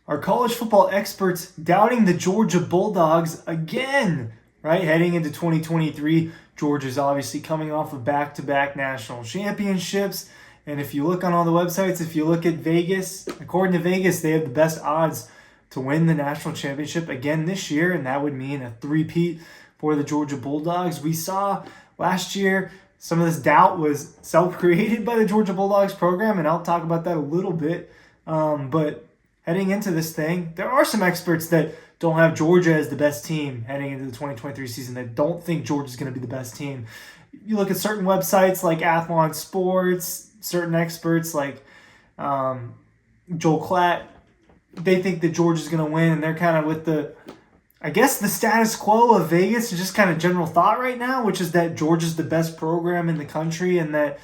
Are college football experts doubting the Georgia Bulldogs again? Right, heading into 2023, Georgia's obviously coming off of back-to-back national championships. And if you look on all the websites, if you look at Vegas, according to Vegas, they have the best odds to win the national championship again this year, and that would mean a three-peat for the Georgia Bulldogs. We saw last year some of this doubt was self-created by the Georgia Bulldogs program, and I'll talk about that a little bit. But heading into this thing, there are some experts that don't have Georgia as the best team heading into the 2023 season. They don't think Georgia's going to be the best team. You look at certain websites like Athlon Sports, certain experts like Joel Klatt, they think that Georgia's going to win, and they're kind of with the status quo of Vegas is just kind of general thought right now, which is that Georgia's the best program in the country and that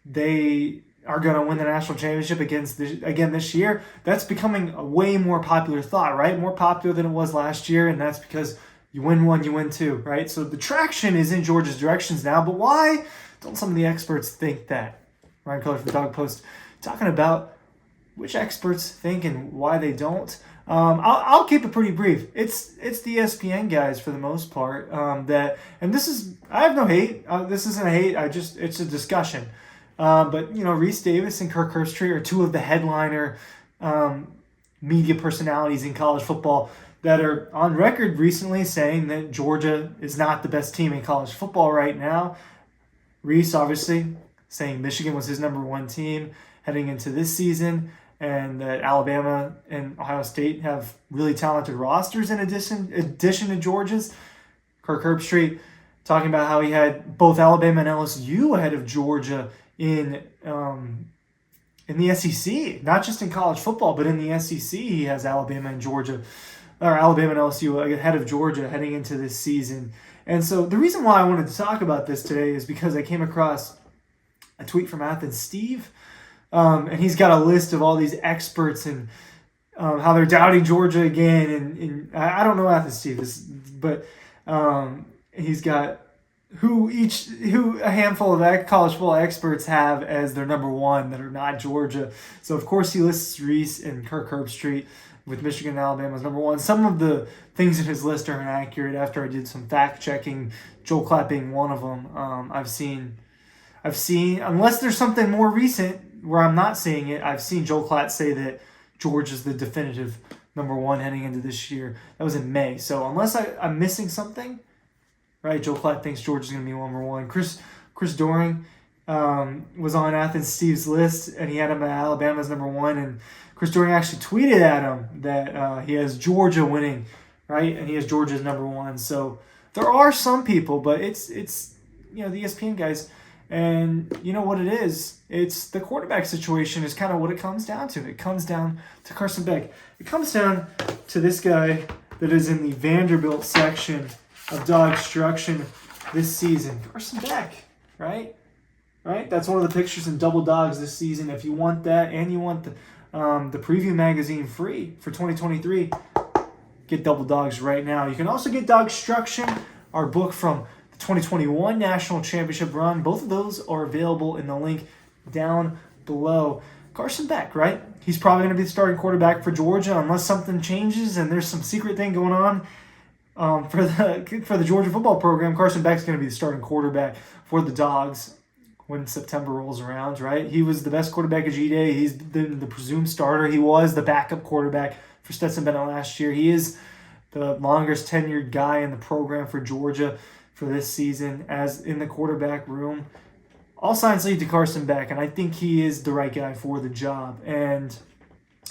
they are going to win the national championship again this year. That's becoming a way more popular thought, right? More popular than it was last year, and that's because you win one, you win two, right? So the traction is in Georgia's directions now, but why don't some of the experts think that? Ryan Keller from Dawg Post talking about which experts think and why they don't. I'll keep it pretty brief. It's the ESPN guys for the most part. I have no hate. This isn't a hate. It's a discussion. But Reese Davis and Kirk Herbstreit are two of the headliner media personalities in college football that are on record recently saying that Georgia is not the best team in college football right now. Reese obviously saying Michigan was his number one team heading into this season, and that Alabama and Ohio State have really talented rosters in addition to Georgia's. Kirk Herbstreit talking about how he had both Alabama and LSU ahead of Georgia in the SEC, not just in college football, but in the SEC. He has Alabama and LSU ahead of Georgia heading into this season. And so the reason why I wanted to talk about this today is because I came across a tweet from Athens Steve, and he's got a list of all these experts and how they're doubting Georgia again. And I don't know Athens Steve, but he's got who a handful of college football experts have as their number one that are not Georgia. So of course he lists Reese and Kirk Herbstreit with Michigan and Alabama as number one. Some of the things in his list are inaccurate after I did some fact checking, Joel Klatt being one of them. I've seen, unless there's something more recent where I'm not seeing it, I've seen Joel Klatt say that Georgia's the definitive number one heading into this year. That was in May. So unless I'm missing something, right, Joel Klatt thinks Georgia's going to be number one. Chris Doering was on Athens Steve's list, and he had him at Alabama's number one. And Chris Doering actually tweeted at him that he has Georgia winning, right, and he has Georgia's number one. So there are some people, but it's the ESPN guys. And you know what it is? It's the quarterback situation is kind of what it comes down to. It comes down to Carson Beck. It comes down to this guy that is in the Vanderbilt section of Dawg Instruction this season. Carson Beck, right? That's one of the pictures in Double Dogs this season. If you want that and you want the preview magazine free for 2023, get Double Dogs right now. You can also get Dawg Instruction, our book from the 2021 National Championship run. Both of those are available in the link down below. Carson Beck, right? He's probably going to be the starting quarterback for Georgia unless something changes and there's some secret thing going on for the Georgia football program. Carson Beck's going to be the starting quarterback for the Dogs when September rolls around, right? He was the best quarterback at G-Day. He's been the presumed starter. He was the backup quarterback for Stetson Bennett last year. He is the longest tenured guy in the program for Georgia for this season as in the quarterback room. All signs lead to Carson Beck, and I think he is the right guy for the job. And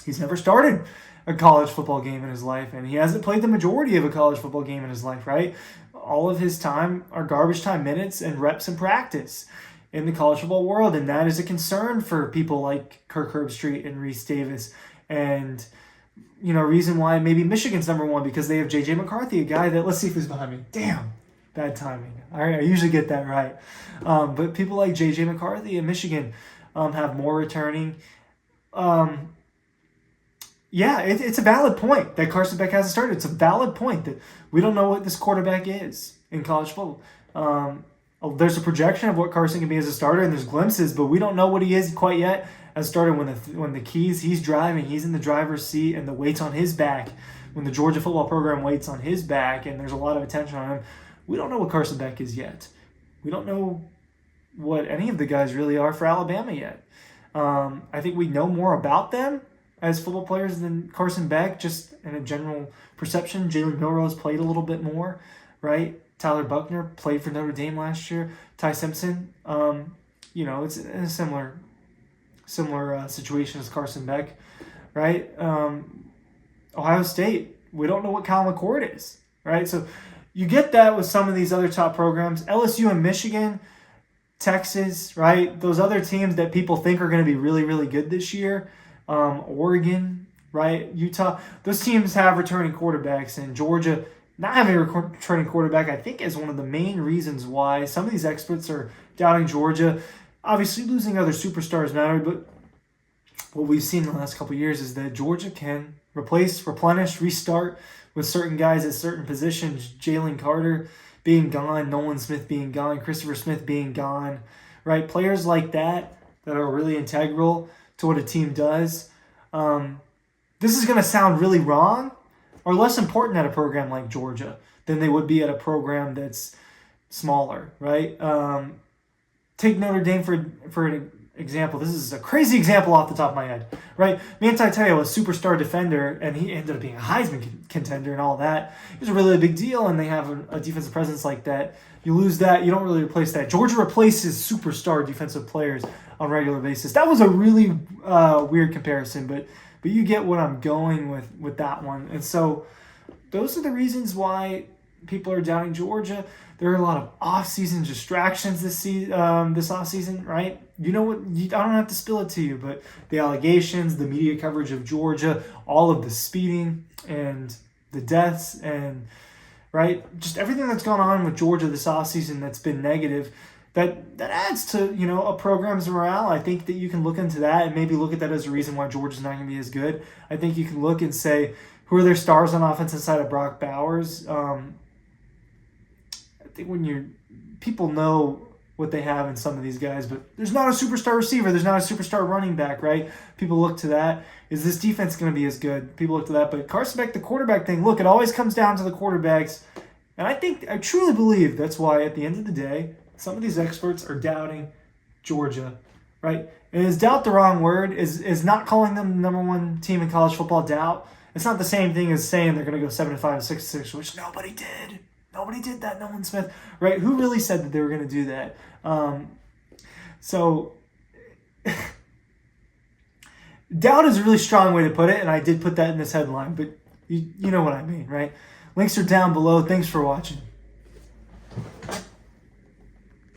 he's never started a college football game in his life, and he hasn't played the majority of a college football game in his life, right? All of his time are garbage time minutes and reps in practice in the college football world, and that is a concern for people like Kirk Herbstreit and Reese Davis. And, reason why maybe Michigan's number one, because they have J.J. McCarthy, a guy that, let's see if he's behind me. Damn, bad timing. All right, I usually get that right. But people like J.J. McCarthy in Michigan have more returning. It's a valid point that Carson Beck hasn't started. It's a valid point that we don't know what this quarterback is in college football. There's a projection of what Carson can be as a starter, and there's glimpses, but we don't know what he is quite yet has started when the keys, he's driving, he's in the driver's seat, and the weight's on his back. When the Georgia football program weight's on his back, and there's a lot of attention on him, we don't know what Carson Beck is yet. We don't know what any of the guys really are for Alabama yet. I think we know more about them as football players than Carson Beck, just in a general perception. Jalen Milrose played a little bit more, right? Tyler Buckner played for Notre Dame last year. Ty Simpson, it's in a similar situation as Carson Beck, right? Ohio State, we don't know what Kyle McCord is, right? So you get that with some of these other top programs. LSU and Michigan, Texas, right? Those other teams that people think are going to be really, really good this year. Oregon, right? Utah. Those teams have returning quarterbacks, and Georgia not having a returning quarterback, I think, is one of the main reasons why some of these experts are doubting Georgia. Obviously, losing other superstars matter, but what we've seen in the last couple of years is that Georgia can replenish, restart with certain guys at certain positions. Jalen Carter being gone, Nolan Smith being gone, Christopher Smith being gone, right? Players like that are really integral to what a team does. This is going to sound really wrong or less important at a program like Georgia than they would be at a program that's smaller, right? Take Notre Dame for an example. This is a crazy example off the top of my head, right? Manti Te'o was a superstar defender, and he ended up being a Heisman contender and all that. It was a really big deal, and they have a defensive presence like that. You lose that, you don't really replace that. Georgia replaces superstar defensive players on a regular basis. That was a really weird comparison, but you get what I'm going with that one. And so those are the reasons why people are doubting Georgia. There are a lot of off-season distractions this off-season, right? You know what? I don't have to spill it to you, but the allegations, the media coverage of Georgia, all of the speeding and the deaths and, right, just everything that's gone on with Georgia this off-season that's been negative, that adds to, a program's morale. I think that you can look into that and maybe look at that as a reason why Georgia's not going to be as good. I think you can look and say, who are their stars on offense inside of Brock Bowers? I think people know what they have in some of these guys, but there's not a superstar receiver. There's not a superstar running back, right? People look to that. Is this defense going to be as good? People look to that. But Carson Beck, the quarterback thing, look, it always comes down to the quarterbacks. And I truly believe that's why at the end of the day, some of these experts are doubting Georgia, right? And is doubt the wrong word? Is not calling them the number one team in college football doubt? It's not the same thing as saying they're going to go 7-5, 6-6, which nobody did. Nobody did that. Nolan Smith, right? Who really said that they were going to do that? So doubt is a really strong way to put it, and I did put that in this headline, but you know what I mean, right? Links are down below. Thanks for watching.